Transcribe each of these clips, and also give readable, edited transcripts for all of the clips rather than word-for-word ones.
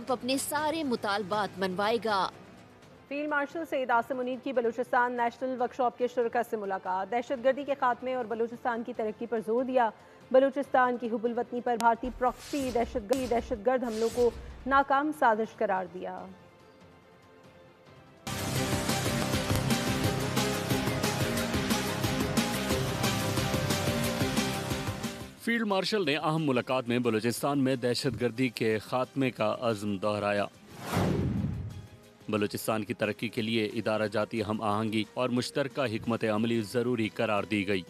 Trump اپنے سارے مطالبات منوائے گا۔ فیلڈ مارشل سید عاصم منیر کی بلوچستان نیشنل ورکشاپ کے شرکاء سے ملاقات۔ دہشت گردی کے خاتمے اور بلوچستان کی ترقی پر زور دیا۔ بلوچستان کی حب الوطنی پر بھارتی پراکسی دہشت گرد حملوں کو ناکام سازش قرار دیا۔ فیلڈ مارشل نے اہم ملاقات میں بلوچستان میں دہشت گردی کے خاتمے کا عزم دہرایا۔ بلوچستان کی ترقی کے لیے ادارہ جاتی ہم آہنگی اور مشترکہ حکمت عملی ضروری قرار دی گئی۔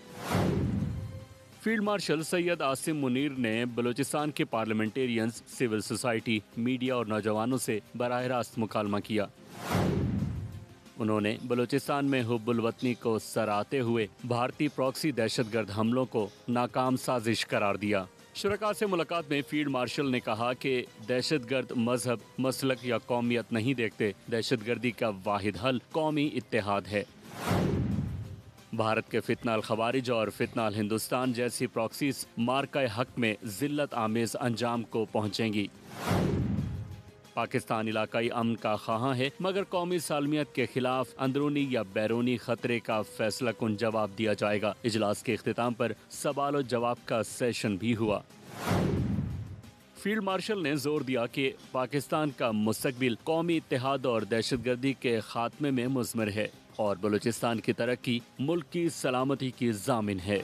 فیلڈ مارشل سید عاصم منیر نے بلوچستان کے پارلیمنٹیرینز، سول سوسائٹی، میڈیا اور نوجوانوں سے براہ راست مکالمہ کیا۔ انہوں نے بلوچستان میں حب الوطنی کو سراہتے ہوئے بھارتی پراکسی دہشت گرد حملوں کو ناکام سازش قرار دیا۔ شرکاء سے ملاقات میں فیلڈ مارشل نے کہا کہ دہشت گرد مذہب، مسلک یا قومیت نہیں دیکھتے، دہشت گردی کا واحد حل قومی اتحاد ہے۔ بھارت کے فتنہ الخوارج اور فتنہ الہندوستان جیسی پراکسیز مارکہ حق میں ذلت آمیز انجام کو پہنچیں گی۔ پاکستان علاقائی امن کا خواہاں ہے، مگر قومی سالمیت کے خلاف اندرونی یا بیرونی خطرے کا فیصلہ کن جواب دیا جائے گا۔ اجلاس کے اختتام پر سوال و جواب کا سیشن بھی ہوا۔ فیلڈ مارشل نے زور دیا کہ پاکستان کا مستقبل قومی اتحاد اور دہشت گردی کے خاتمے میں مضمر ہے اور بلوچستان کی ترقی ملک کی سلامتی کی ضامن ہے۔